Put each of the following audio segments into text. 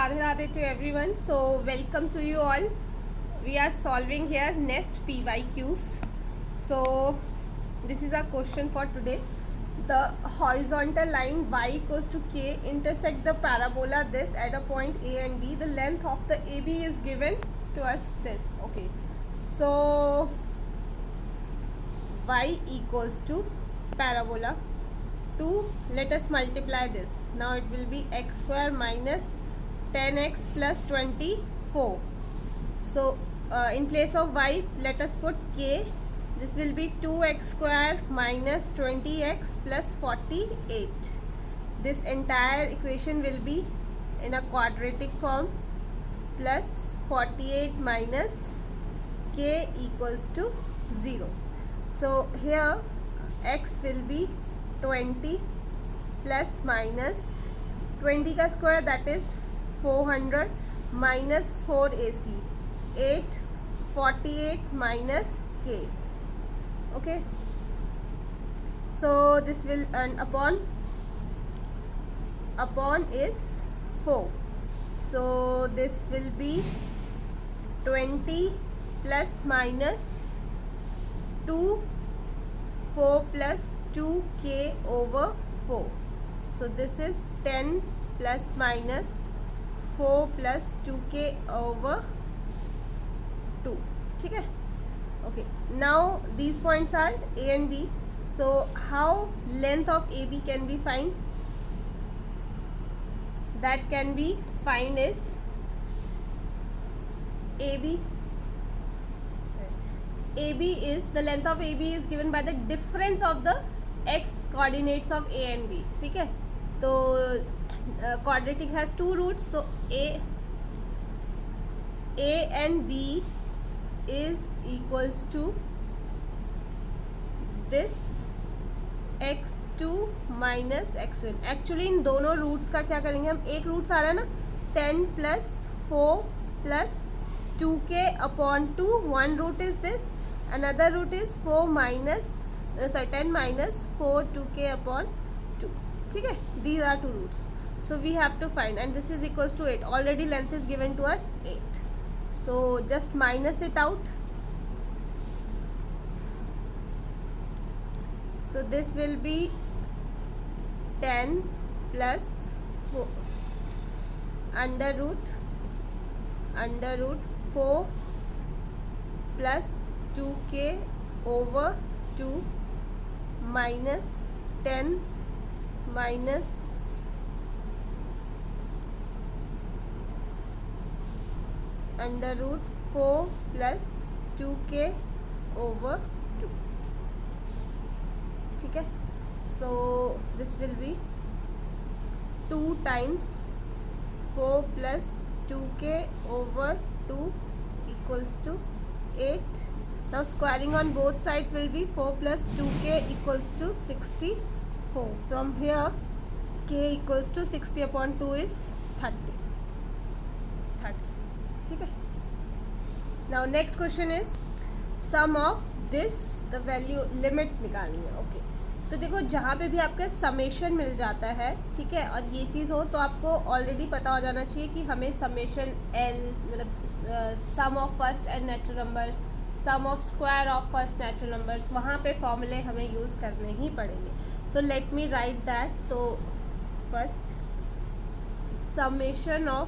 Radhe Radhe to everyone. So welcome to you all. We are solving here next PYQs. So this is our question for today. The horizontal line y equals to k intersect the parabola this at a point A and B. The length of the AB is given to us this. Okay. So y equals to parabola 2. Let us multiply this. Now it will be x square minus 10x plus 24. So in place of y, let us put k. This will be 2x square minus 20x plus 48. This entire equation will be in a quadratic form. Plus 48 minus k equals to 0. So here x will be 20 plus minus 20 का square, that is 400 minus 4 AC 8, 48 minus k. Okay, so this will earn upon is 4. So this will be 20 plus minus 2, 4 plus 2k over 4. So this is 10 plus minus 4 plus 2k over 2. Okay. Okay. Now these points are A and B. So how length of AB can be find? That can be find is AB is the length of AB is given by the difference of the x coordinates of A and B. ठीक है, तो quadratic has two roots, so A and B is equals to this x2 minus x1. Actually in दोनों roots का क्या करेंगे हम, एक roots आ रहा है ना 10 plus 4 plus 2k upon 2. One root is this, another root is 4 minus 10 minus 4 2k upon 2. ठीक है, these are two roots. So we have to find, and this is equals to 8. Already length is given to us 8. So just minus it out. So this will be 10 plus 4 under root 4 plus 2k over 2 minus 10 minus under root 4 plus 2k over 2. ठीक है, so this will be 2 times 4 plus 2k over 2 equals to 8. Now squaring on both sides will be 4 plus 2k equals to 64. From here k equals to 60 upon 2 is 30. ठीक है. Now next question is sum of this, the value limit निकालनी है. Okay, तो देखो जहाँ पे भी आपका समेशन मिल जाता है, ठीक है, और ये चीज़ हो तो आपको ऑलरेडी पता हो जाना चाहिए कि हमें समेशन एल मतलब sum of first n natural numbers, sum of square of first natural numbers, वहाँ पे फॉर्मूले हमें यूज़ करने ही पड़ेंगे. So let me write that. तो first summation of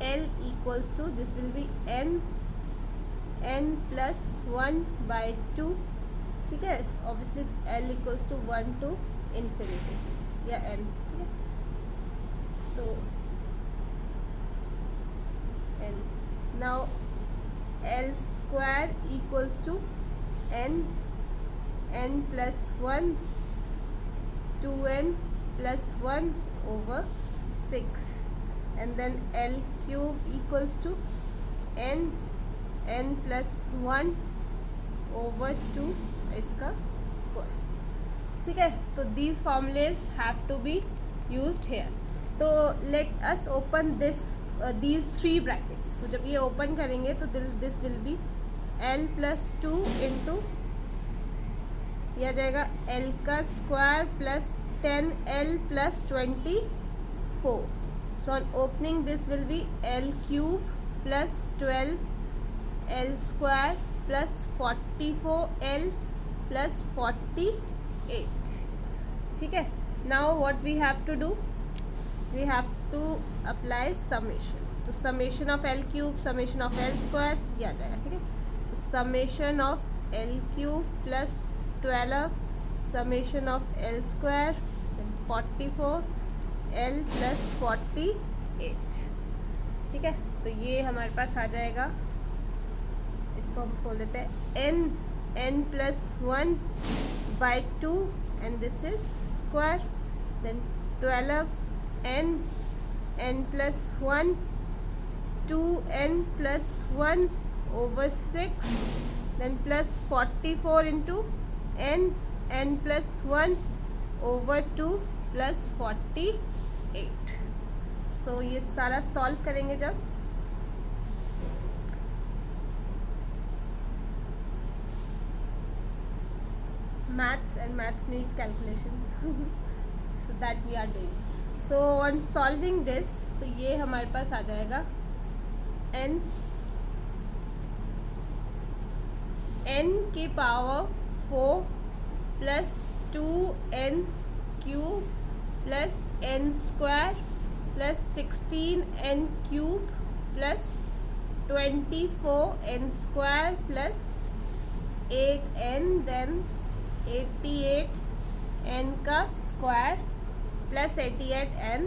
L equals to, this will be n plus 1 by 2. ठीक है, obviously L equals to 1 to infinity या n. ठीक है, तो n. Now L square equals to n plus 1 2n plus 1 over 6. And then L cube equals to n plus 1 over 2 इसका square. ठीक है, तो these formulas have to be used here. तो let us open these 3 brackets. तो जब ये open करेंगे तो this will be L plus 2 into यह आ जाएगा L का square plus 10L plus 24. So on opening, this will be L cube plus 12 L square plus 44 L plus 48. ठीक है. Now what we have to do? We have to apply summation. तो summation of L cube, summation of L square ये आ जाएगा. ठीक है. तो summation of L cube plus 12 summation of L square then 44 L plus 48. ठीक है. तो ये हमारे पास आ जाएगा. इसको हम खोल देते हैं. n plus 1 by 2 and this is square then 12 n plus 1 2n plus 1 over 6 then plus 44 into n plus 1 over 2 plus 48. So ये सारा सॉल्व करेंगे जब maths needs calculation so that we are doing. So on solving this, तो ये हमारे पास आ जाएगा n की power 4 plus 2n cube plus n square plus 16n cube plus 24n square plus 8n then 88n का square plus 88n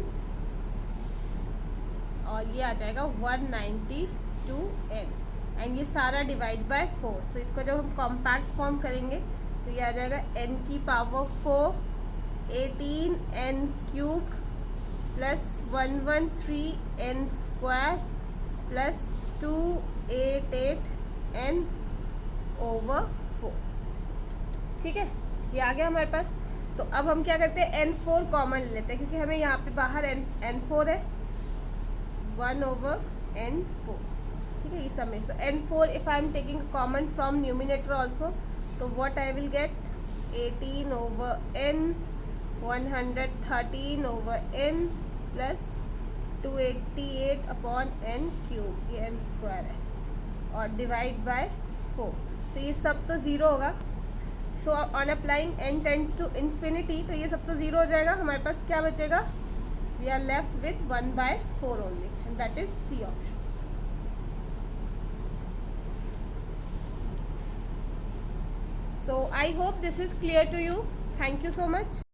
और ये आ जाएगा 192n and ये सारा डिवाइड बाय 4. सो इसको जब हम कॉम्पैक्ट फॉर्म करेंगे तो ये आ जाएगा n की power 4 18n cube plus 113n square plus 288n over 4. ठीक है. ये आ गया हमारे पास. तो अब हम क्या करते हैं, n4 कॉमन ले लेते हैं क्योंकि हमें यहाँ पे बाहर n4 है 1 over n4. ठीक है. ये सब में तो n4 if I am taking common from numerator also तो what I will get 18 over n 113 over n plus 288 upon n cube. ये n स्क्वायर है और डिवाइड बाय 4. तो ये सब तो ज़ीरो होगा. So on applying n tends to infinity तो ये सब तो ज़ीरो हो जाएगा. हमारे पास क्या बचेगा? We are left with 1/4 only and that is C option. So I hope this is clear to you. Thank you so much.